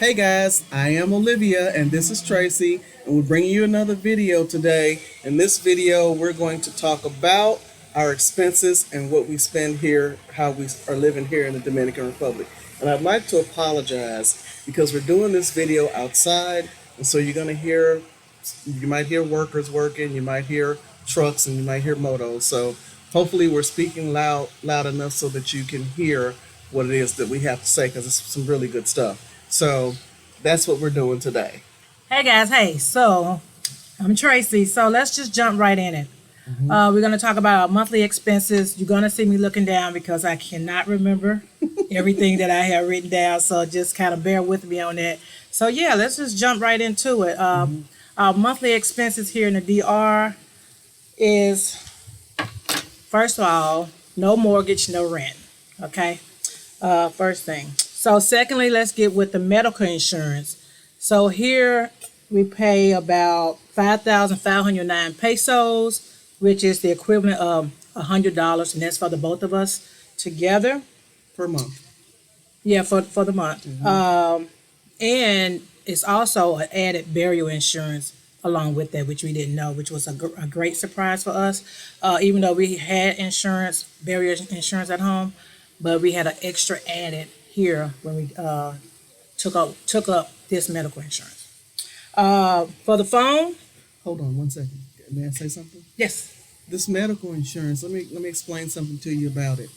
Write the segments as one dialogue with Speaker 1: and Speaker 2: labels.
Speaker 1: Hey guys, I am Olivia and this is Tracy, and we're bringing you another video today. In this video, we're going to talk about our expenses and what we spend here, how we are living here in the Dominican Republic. And I'd like to apologize because we're doing this video outside, and so you're going to hear, you might hear workers working, you might hear trucks, and you might hear motos. So hopefully we're speaking loud enough so that you can hear what it is that we have to say, because it's some really good stuff. So that's what we're doing today.
Speaker 2: Hey guys, so I'm Tracy. So let's just jump right in it. We're going to talk about our monthly expenses. You're going to see me looking down because I cannot remember everything that I have written down. So just kind of bear with me on that. So yeah, let's just jump right into it. Our monthly expenses here in the DR is, first of all, no mortgage, no rent. Okay, first thing. So secondly, let's get with the medical insurance. So here we pay about 5,509 pesos, which is the equivalent of $100, and that's for the both of us together.
Speaker 1: Per month.
Speaker 2: Yeah, for the month. And it's also an added burial insurance along with that, which we didn't know, which was a great surprise for us. Even though we had insurance, burial insurance at home, but we had an extra added here when we took up this medical insurance. For the phone.
Speaker 1: Hold on 1 second. May I say something?
Speaker 2: Yes.
Speaker 1: This medical insurance, let me explain something to you about it.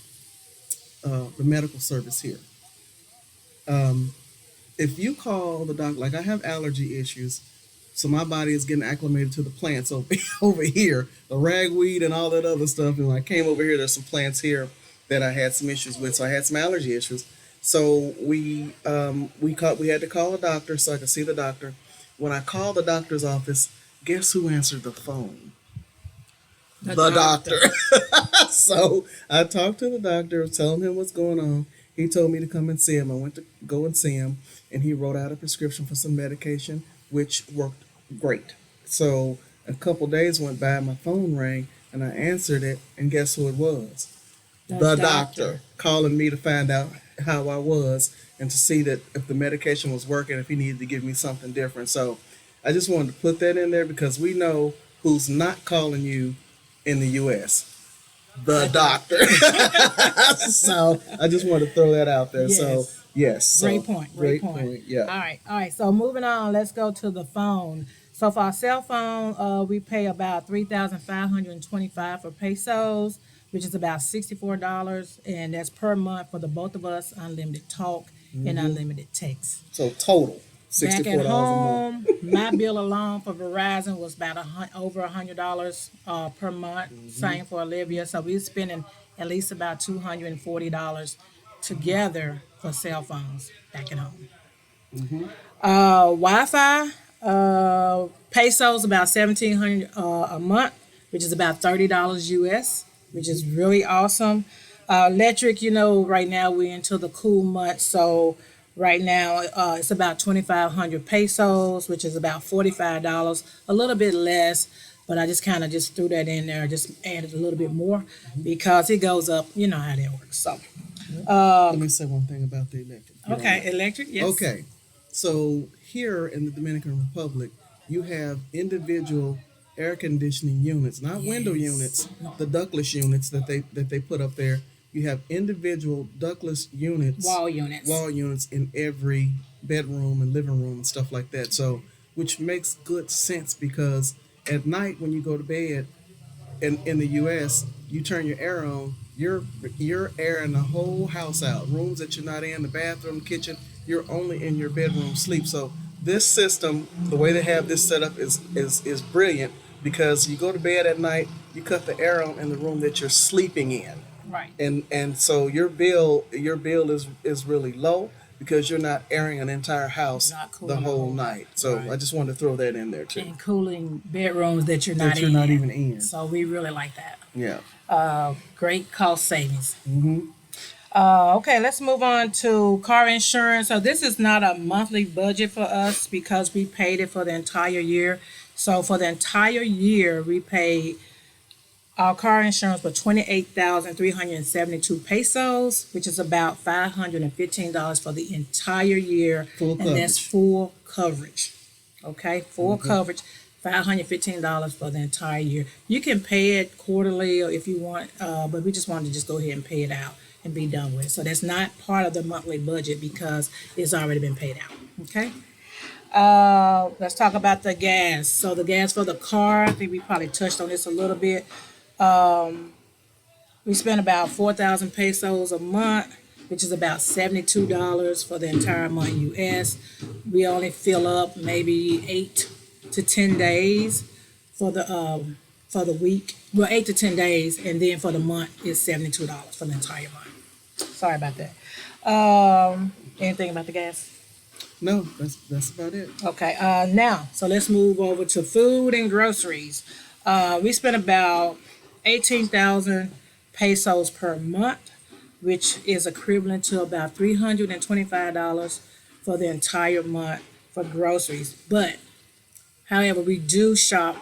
Speaker 1: The medical service here. If you call the doctor, like I have allergy issues, so my body is getting acclimated to the plants over here, the ragweed and all that other stuff. And when I came over here, there's some plants here that I had some issues with, so I had some allergy issues. So we had to call a doctor so I could see the doctor. When I called the doctor's office, guess who answered the phone? The doctor. So I talked to the doctor, telling him what's going on. He told me to come and see him. I went to go and see him, and he wrote out a prescription for some medication, which worked great. So a couple days went by, my phone rang, and I answered it, and guess who it was? The doctor calling me to find out how I was and to see that if the medication was working, if he needed to give me something different. So I just wanted to put that in there because we know who's not calling you in the U.S. The doctor. So I just wanted to throw that out there.
Speaker 2: Yes.
Speaker 1: So yes.
Speaker 2: Great point. Great point.
Speaker 1: Yeah.
Speaker 2: All right. So moving on, let's go to the phone. So for our cell phone, we pay about 3,525 for pesos, which is about $64, and that's per month for the both of us, unlimited talk and unlimited text.
Speaker 1: So total $64
Speaker 2: Back at
Speaker 1: a
Speaker 2: home,
Speaker 1: month.
Speaker 2: my bill alone for Verizon was about over $100 per month. Same for Olivia, so we're spending at least about $240 together for cell phones back at home. Wi-Fi, pesos about 1,700 a month, which is about $30 US, which is really awesome. Electric, right now we're into the cool months, so right now it's about 2,500 pesos, which is about $45, a little bit less, but I just kind of just threw that in there, just added a little bit more because it goes up, you know how that works. So
Speaker 1: let me say one thing about the electric.
Speaker 2: okay, electric, yes.
Speaker 1: Okay, so here in the Dominican Republic, you have individual air conditioning units, not window units, the ductless units that they put up there. You have individual ductless units,
Speaker 2: Wall units
Speaker 1: in every bedroom and living room and stuff like that. So, which makes good sense because at night when you go to bed in the U.S., you turn your air on, you're airing the whole house out. Rooms that you're not in, the bathroom, kitchen, you're only in your bedroom sleep. So this system, the way they have this set up is brilliant because you go to bed at night, you cut the air on in the room that you're sleeping in.
Speaker 2: Right.
Speaker 1: And so your bill is really low because you're not airing an entire house the whole night. So right. I just wanted to throw that in there too.
Speaker 2: And cooling bedrooms that you're not
Speaker 1: even in.
Speaker 2: So we really like that.
Speaker 1: Yeah.
Speaker 2: Great cost savings. Okay, let's move on to car insurance. So this is not a monthly budget for us because we paid it for the entire year. So for the entire year, we paid Our car insurance was 28,372 pesos, which is about $515 for the entire year.
Speaker 1: Full
Speaker 2: And that's
Speaker 1: coverage.
Speaker 2: full coverage. Okay, full
Speaker 1: Okay.
Speaker 2: coverage, $515 for the entire year. You can pay it quarterly or if you want, but we just wanted to just go ahead and pay it out and be done with it. So that's not part of the monthly budget because it's already been paid out. Okay. Let's talk about the gas. So the gas for the car, I think we probably touched on this a little bit. We spend about 4,000 pesos a month, which is about $72 for the entire month US. We only fill up maybe 8 to 10 days for the week. Well, 8 to 10 days, and then for the month is $72 for the entire month. Sorry about that. Anything about the gas?
Speaker 1: No, that's about it.
Speaker 2: Okay, now, so let's move over to food and groceries. We spend about 18,000 pesos per month, which is equivalent to about $325 for the entire month for groceries. But, however, we do shop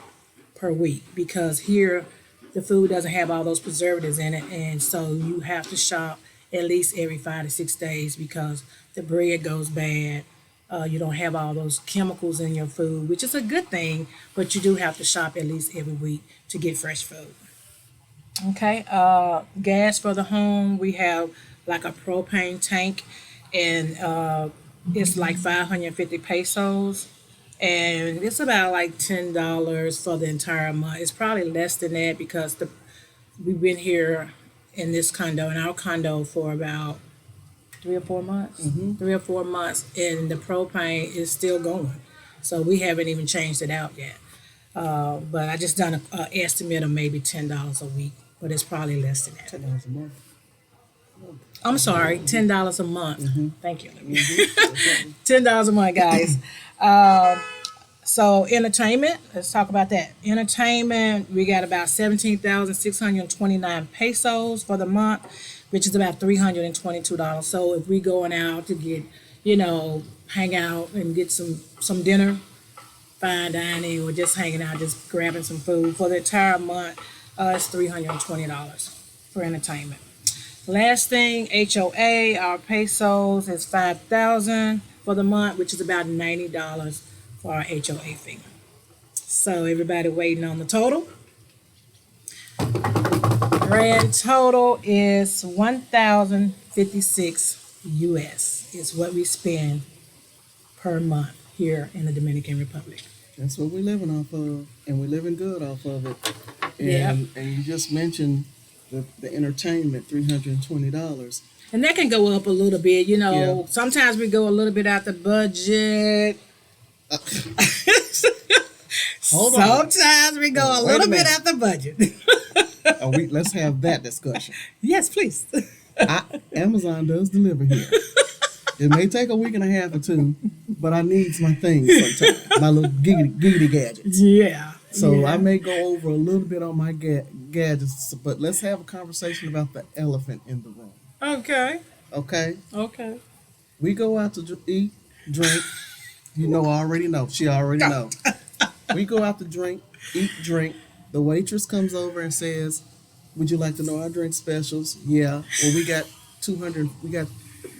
Speaker 2: per week because here the food doesn't have all those preservatives in it, and so you have to shop at least every 5 to 6 days because the bread goes bad. You don't have all those chemicals in your food, which is a good thing, but you do have to shop at least every week to get fresh food. Okay, gas for the home, we have like a propane tank, and it's like 550 pesos, and it's about like $10 for the entire month. It's probably less than that because we've been here in our condo for about 3 or 4 months. 3 or 4 months, and the propane is still going. So we haven't even changed it out yet. But I just done an estimate of maybe $10 a week, but it's probably less than that.
Speaker 1: $10 a month.
Speaker 2: I'm sorry, $10 a month. Thank you.
Speaker 1: Mhm.
Speaker 2: $10 a month, guys. So entertainment, let's talk about that. Entertainment, we got about 17,629 pesos for the month, which is about $322. So if we going out to get, hang out and get some dinner, fine dining, or just hanging out, just grabbing some food for the entire month, it's $320 for entertainment. Last thing, HOA, our pesos is 5,000 for the month, which is about $90 for our HOA fee. So everybody waiting on the total. Grand total is 1,056 US is what we spend per month here in the Dominican Republic.
Speaker 1: That's what we're living off of, and we're living good off of it.
Speaker 2: Yeah.
Speaker 1: And you just mentioned the entertainment, $320.
Speaker 2: And that can go up a little bit,
Speaker 1: Yeah.
Speaker 2: Sometimes we go a little bit out the budget.
Speaker 1: Hold on.
Speaker 2: Sometimes we go a
Speaker 1: Wait a
Speaker 2: little bit
Speaker 1: minute.
Speaker 2: out the budget.
Speaker 1: Let's have that discussion.
Speaker 2: Yes, please.
Speaker 1: Amazon does deliver here. It may take a week and a half or two, but I need my things sometimes, my little giggity gadgets.
Speaker 2: Yeah.
Speaker 1: So
Speaker 2: yeah.
Speaker 1: I may go over a little bit on my gadgets, but let's have a conversation about the elephant in the room.
Speaker 2: Okay.
Speaker 1: Okay?
Speaker 2: Okay.
Speaker 1: We go out to eat, drink. I already know. She already knows. We go out to eat, drink. The waitress comes over and says, "Would you like to know our drink specials?" Yeah. Well, we got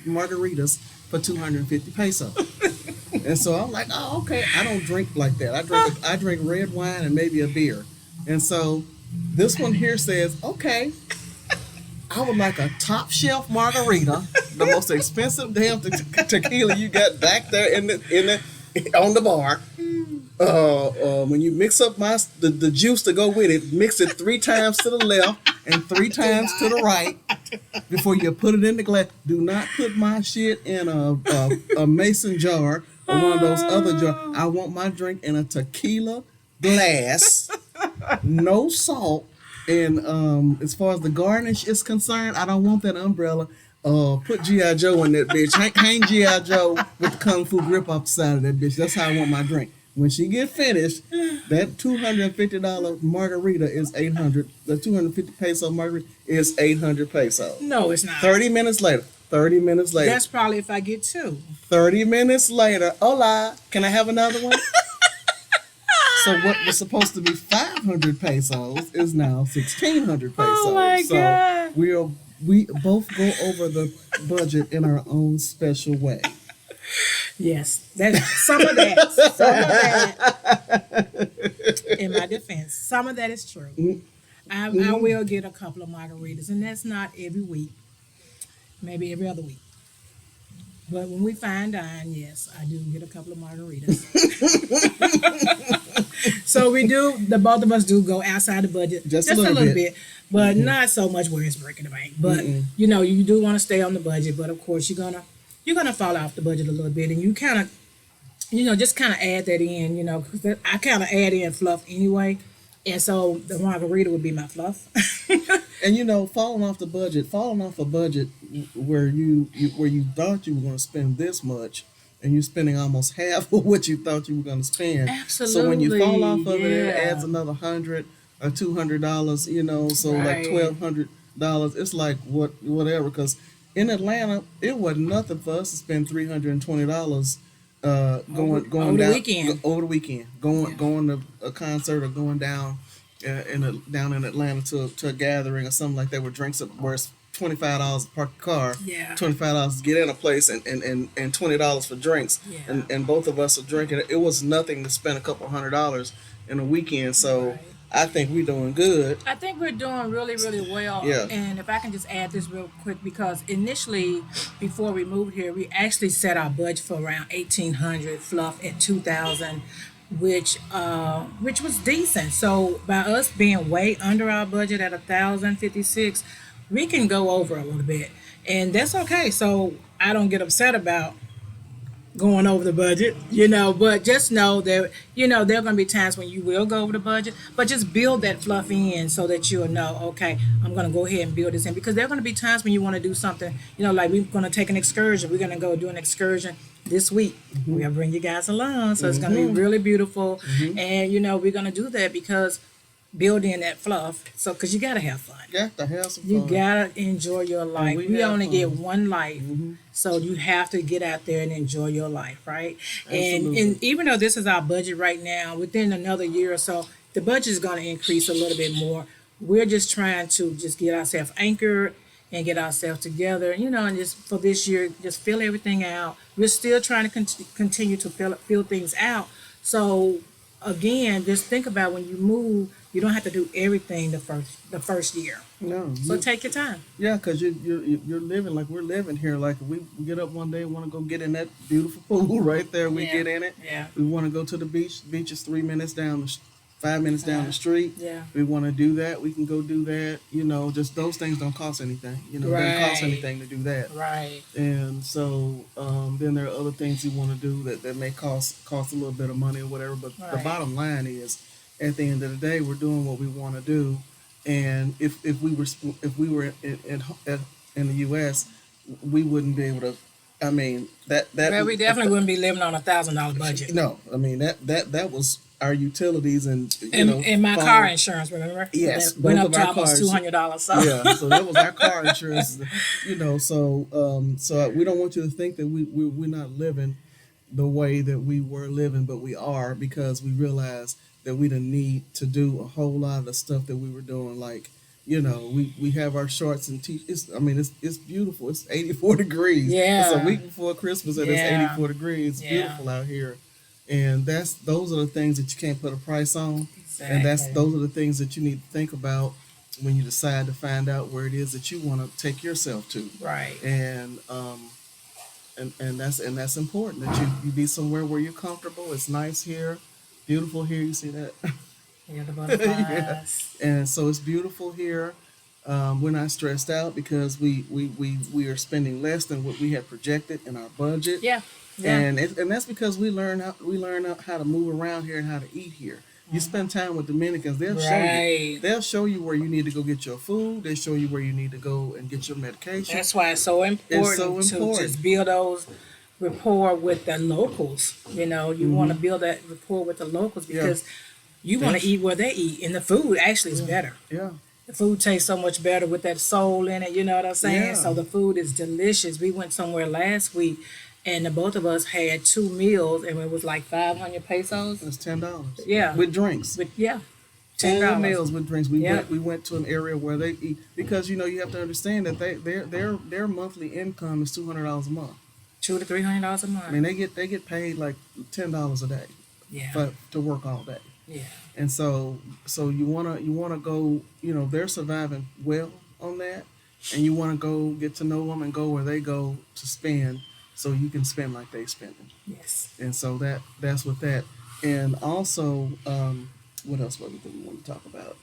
Speaker 1: margaritas for 250 pesos. And so I'm like, "Oh, okay." I don't drink like that. I drink red wine and maybe a beer. And so this one here says, "Okay, I would like a top shelf margarita, the most expensive damn tequila you got back there on the bar. When you mix up the juice to go with it, mix it 3 times to the left and 3 times to the right before you put it in the glass. Do not put my shit in a mason jar or one of those other jars. I want my drink in a tequila glass, no salt. And as far as the garnish is concerned, I don't want that umbrella. Put G.I. Joe in that bitch. Hang G.I. Joe with the Kung Fu grip off the side of that bitch. That's how I want my drink." When she get finished, that $250 margarita is 800. The 250 peso margarita is 800 pesos.
Speaker 2: No, it's not.
Speaker 1: 30 minutes later.
Speaker 2: That's probably if I get 2.
Speaker 1: 30 minutes later. Hola, can I have another one? So what was supposed to be 500 pesos is now 1,600 pesos.
Speaker 2: Oh my
Speaker 1: so
Speaker 2: God.
Speaker 1: we both go over the budget in our own special way.
Speaker 2: Yes, that some of that. In my defense, some of that is true. I will get a couple of margaritas, and that's not every week. Maybe every other week. But when we fine dine, yes, I do get a couple of margaritas. So we do. The both of us do go outside the budget
Speaker 1: Just a little bit.
Speaker 2: but not so much where it's breaking the bank. But you do want to stay on the budget. But of course, you're gonna fall off the budget a little bit, and you kind of just kind of add that in. Because I kind of add in fluff anyway, and so the margarita would be my fluff.
Speaker 1: And falling off a budget where you thought you were going to spend this much, and you're spending almost half of what you thought you were going to spend.
Speaker 2: Absolutely.
Speaker 1: So when you fall off of it, it
Speaker 2: yeah.
Speaker 1: adds another $100 or $200. So like
Speaker 2: Right.
Speaker 1: $1,200. It's like whatever. Because in Atlanta, it wasn't nothing for us to spend $320 going
Speaker 2: over the
Speaker 1: down
Speaker 2: weekend.
Speaker 1: over the weekend, going to a concert or going down down in Atlanta to a gathering or something like that where drinks where it's $25 to park the car,
Speaker 2: Yeah.
Speaker 1: $25 to get in a place, and $20 for drinks,
Speaker 2: Yeah.
Speaker 1: and both of us are drinking. It was nothing to spend a couple $100 in a weekend. So
Speaker 2: Right.
Speaker 1: I think we're doing good.
Speaker 2: I think we're doing really, really well.
Speaker 1: Yeah.
Speaker 2: And if I can just add this real quick, because initially, before we moved here, we actually set our budget for around 1,800 fluff at 2,000, which was decent. So by us being way under our budget at 1,056, we can go over a little bit, and that's okay. So I don't get upset about going over the budget, but just know that, there are going to be times when you will go over the budget, but just build that fluff in so that you'll know, okay, I'm going to go ahead and build this in, because there are going to be times when you want to do something, like we're going to take an excursion. We're going to go do an excursion this week. We'll bring you guys along. So it's going to be really beautiful. And, we're going to do that because build in that fluff. So, because you got to have fun.
Speaker 1: Got to have some fun.
Speaker 2: You gotta enjoy your life.
Speaker 1: we
Speaker 2: We
Speaker 1: have
Speaker 2: only
Speaker 1: fun.
Speaker 2: get one life, so you have to get out there and enjoy your life, right?
Speaker 1: Absolutely.
Speaker 2: And even though this is our budget right now, within another year or so, the budget is going to increase a little bit more. We're just trying to just get ourselves anchored and get ourselves together, and just for this year, just fill everything out. We're still trying to continue to fill things out. So again, just think about when you move, you don't have to do everything the first year.
Speaker 1: No.
Speaker 2: So take your time.
Speaker 1: Yeah, because you're living like we're living here. Like we get up one day and want to go get in that beautiful pool right there. We
Speaker 2: Yeah.
Speaker 1: get in it.
Speaker 2: Yeah.
Speaker 1: We want to go to the beach. The beach is 3 minutes down, 5 minutes down the street.
Speaker 2: Yeah.
Speaker 1: We want to do that. We can go do that. Just those things don't cost anything. It doesn't cost
Speaker 2: Right.
Speaker 1: anything to do that.
Speaker 2: Right.
Speaker 1: And so then there are other things you want to do that may cost a little bit of money or whatever. But the
Speaker 2: Right.
Speaker 1: bottom line is, at the end of the day, we're doing what we want to do. And if we were in the U.S., we wouldn't be able to. I mean that
Speaker 2: Well, we definitely wouldn't be living on $1,000 budget.
Speaker 1: No, I mean that was our utilities and
Speaker 2: And my
Speaker 1: phone.
Speaker 2: car insurance, remember?
Speaker 1: Yes,
Speaker 2: That went
Speaker 1: both
Speaker 2: up
Speaker 1: of
Speaker 2: to
Speaker 1: our
Speaker 2: almost
Speaker 1: cars.
Speaker 2: $200. So
Speaker 1: Yeah, so that was our car insurance. So we don't want you to think that we're not living the way that we were living, but we are, because we realize that we didn't need to do a whole lot of the stuff that we were doing. Like, we have our shorts and t-shirts. It's beautiful. It's 84 degrees.
Speaker 2: Yeah.
Speaker 1: It's a week before Christmas and
Speaker 2: Yeah.
Speaker 1: it's 84 degrees. It's
Speaker 2: Yeah.
Speaker 1: beautiful out here. And those are the things that you can't put a price on.
Speaker 2: Exactly.
Speaker 1: And those are the things that you need to think about when you decide to find out where it is that you want to take yourself to.
Speaker 2: right.
Speaker 1: And that's important, that you be somewhere where you're comfortable. It's nice here, beautiful here. You see that?
Speaker 2: Yeah, the butterflies.
Speaker 1: And so it's beautiful here. We're not stressed out because we are spending less than what we had projected in our budget.
Speaker 2: Yeah. Yeah.
Speaker 1: And that's because we learn how to move around here and how to eat here. You spend time with Dominicans, they'll show you.
Speaker 2: Right.
Speaker 1: They'll show you where you need to go get your food. They'll show you where you need to go and get your medication.
Speaker 2: That's why it's so important, to just build those rapport with the locals. You want to build that rapport with the locals because you want to eat where they eat, and the food actually is better.
Speaker 1: Yeah.
Speaker 2: The food tastes so much better with that soul in it. You know what I'm saying?
Speaker 1: Yeah.
Speaker 2: So the food is delicious. We went somewhere last week, and the both of us had 2 meals, and it was like 500 pesos.
Speaker 1: It's $10.
Speaker 2: Yeah.
Speaker 1: With drinks.
Speaker 2: But yeah,
Speaker 1: Full
Speaker 2: $10.
Speaker 1: meals with drinks. We
Speaker 2: Yep.
Speaker 1: went to an area where they eat because you have to understand that their monthly income is $200 a month.
Speaker 2: $200 to $300 a month.
Speaker 1: I mean they get paid like $10 a day
Speaker 2: Yeah.
Speaker 1: to work all day.
Speaker 2: Yeah.
Speaker 1: And so you wanna go, they're surviving well on that, and you wanna go get to know them and go where they go to spend, so you can spend like they spending.
Speaker 2: Yes.
Speaker 1: And so that's what that. And also, what else? What do we want to talk about?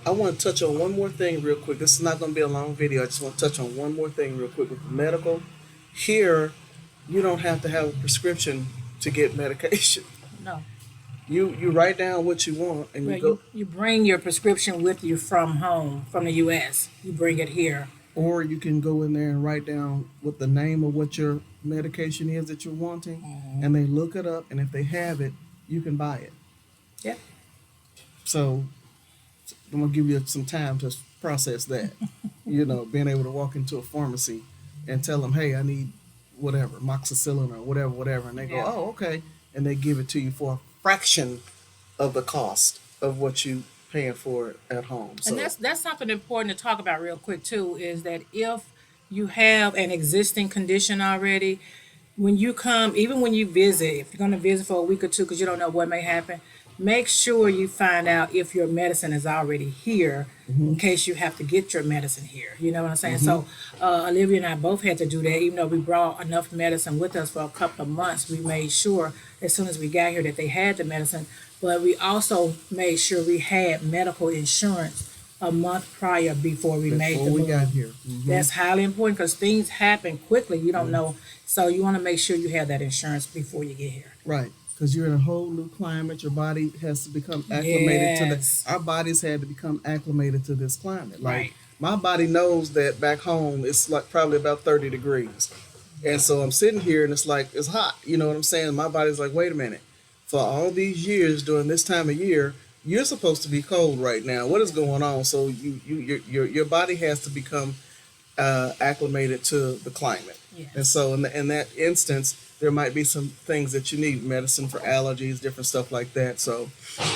Speaker 1: I want to touch on one more thing real quick. This is not going to be a long video. I just want to touch on one more thing real quick with the medical. Here, you don't have to have a prescription to get medication.
Speaker 2: No.
Speaker 1: You write down what you want and
Speaker 2: Well,
Speaker 1: you go,
Speaker 2: you bring your prescription with you from home, from the U.S. You bring it here.
Speaker 1: or you can go in there and write down what the name of what your medication is that you're wanting, and they look it up, and if they have it, you can buy it.
Speaker 2: Yep.
Speaker 1: So I'm gonna give you some time to process that. Being able to walk into a pharmacy and tell them, "Hey, I need whatever, moxicillin or whatever," and they go,
Speaker 2: Yeah.
Speaker 1: "Oh, okay," and they give it to you for a fraction of the cost of what you paying for it at home. So
Speaker 2: And that's something important to talk about real quick too, is that if you have an existing condition already, when you come, even when you visit, if you're going to visit for a week or two because you don't know what may happen, make sure you find out if your medicine is already here in case you have to get your medicine here. You know what I'm saying? So Olivia and I both had to do that. Even though we brought enough medicine with us for a couple of months, we made sure as soon as we got here that they had the medicine. But we also made sure we had medical insurance a month prior before we made
Speaker 1: before
Speaker 2: the
Speaker 1: we
Speaker 2: move.
Speaker 1: got here,
Speaker 2: That's highly important because things happen quickly. You don't know. So you want to make sure you have that insurance before you get here.
Speaker 1: right? Because you're in a whole new climate. Your body has to become acclimated to
Speaker 2: Yes.
Speaker 1: our bodies had to become acclimated to this climate. Like
Speaker 2: Right.
Speaker 1: my body knows that back home it's like probably about 30 degrees. And so I'm sitting here and it's like it's hot. You know what I'm saying? My body's like, wait a minute. For all these years during this time of year, you're supposed to be cold right now. What is going on? So your body has to become acclimated to the climate.
Speaker 2: Yes.
Speaker 1: And so in that instance, there might be some things that you need, medicine for allergies, different stuff like that. So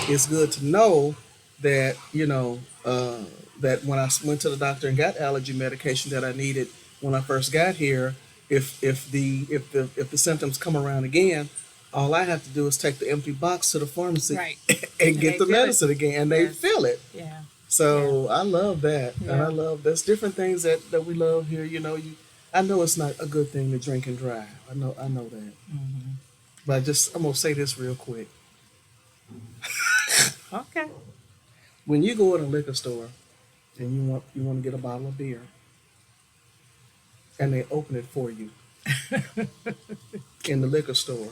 Speaker 1: it's good to know that, that when I went to the doctor and got allergy medication that I needed when I first got here, if the symptoms come around again, all I have to do is take the empty box to the pharmacy
Speaker 2: Right.
Speaker 1: and get
Speaker 2: they
Speaker 1: the
Speaker 2: feel it.
Speaker 1: medicine again, and they
Speaker 2: Yes.
Speaker 1: feel it.
Speaker 2: Yeah.
Speaker 1: So I love that, and
Speaker 2: Yeah.
Speaker 1: I love there's different things that we love here. I know it's not a good thing to drink and drive. I know that. But I'm gonna say this real quick.
Speaker 2: Okay.
Speaker 1: When you go in a liquor store and you want to get a bottle of beer, and they open it for you in the liquor store,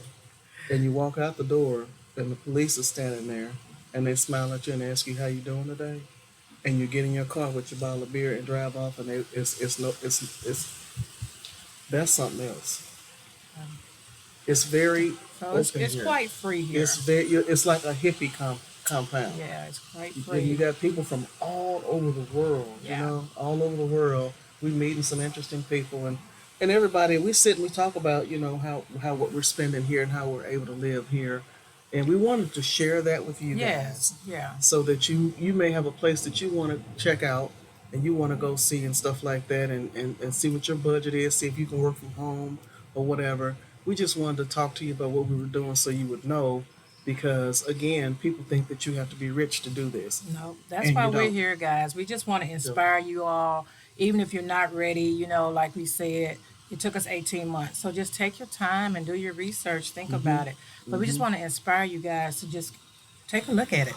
Speaker 1: and you walk out the door, and the police is standing there, and they smile at you and ask you how you doing today, and you get in your car with your bottle of beer and drive off, and that's something else. It's very
Speaker 2: So it's
Speaker 1: open here.
Speaker 2: quite free here.
Speaker 1: It's like a hippie compound.
Speaker 2: Yeah, it's quite
Speaker 1: And
Speaker 2: free.
Speaker 1: you got people from all over the world,
Speaker 2: Yeah.
Speaker 1: all over the world. We meeting some interesting people, and everybody. We sit and we talk about, how what we're spending here and how we're able to live here, and we wanted to share that with you
Speaker 2: Yes.
Speaker 1: guys,
Speaker 2: Yeah.
Speaker 1: so that you may have a place that you want to check out and you want to go see and stuff like that, and see what your budget is, see if you can work from home or whatever. We just wanted to talk to you about what we were doing so you would know. Because again, people think that you have to be rich to do this.
Speaker 2: No, that's
Speaker 1: And
Speaker 2: why
Speaker 1: you
Speaker 2: we're
Speaker 1: don't.
Speaker 2: here, guys. We just want to inspire you all, even if you're not ready. Like we said, it took us 18 months. So just take your time and do your research. Think about it. But we just want to inspire you guys to just take a look at it.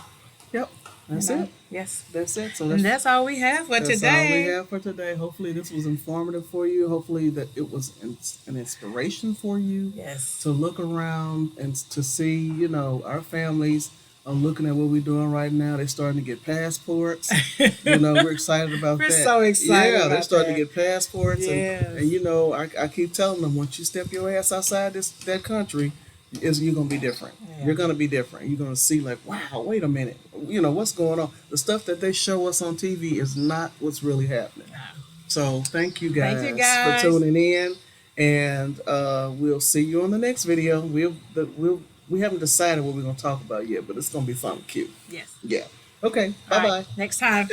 Speaker 1: Yep, that's
Speaker 2: you know?
Speaker 1: it.
Speaker 2: Yes.
Speaker 1: That's it. So
Speaker 2: And that's all we have for
Speaker 1: that's all we
Speaker 2: today.
Speaker 1: have for today. Hopefully, this was informative for you. Hopefully, that it was an inspiration for you
Speaker 2: Yes.
Speaker 1: to look around and to see. Our families are looking at what we're doing right now. They're starting to get passports. We're excited about
Speaker 2: We're
Speaker 1: that.
Speaker 2: so excited
Speaker 1: Yeah, they're
Speaker 2: about
Speaker 1: starting
Speaker 2: that.
Speaker 1: to get passports.
Speaker 2: Yes.
Speaker 1: And I keep telling them, once you step your ass outside that country, you're gonna be different.
Speaker 2: Yeah.
Speaker 1: You're gonna be different. You're gonna see like, wow, wait a minute. What's going on? The stuff that they show us on TV is not what's really happening. So thank you guys,
Speaker 2: Thank you, guys.
Speaker 1: for tuning in. And we'll see you on the next video. We haven't decided what we're gonna talk about yet, but it's gonna be something cute.
Speaker 2: Yes.
Speaker 1: Yeah. Okay.
Speaker 2: All
Speaker 1: Bye
Speaker 2: right.
Speaker 1: bye.
Speaker 2: Next time.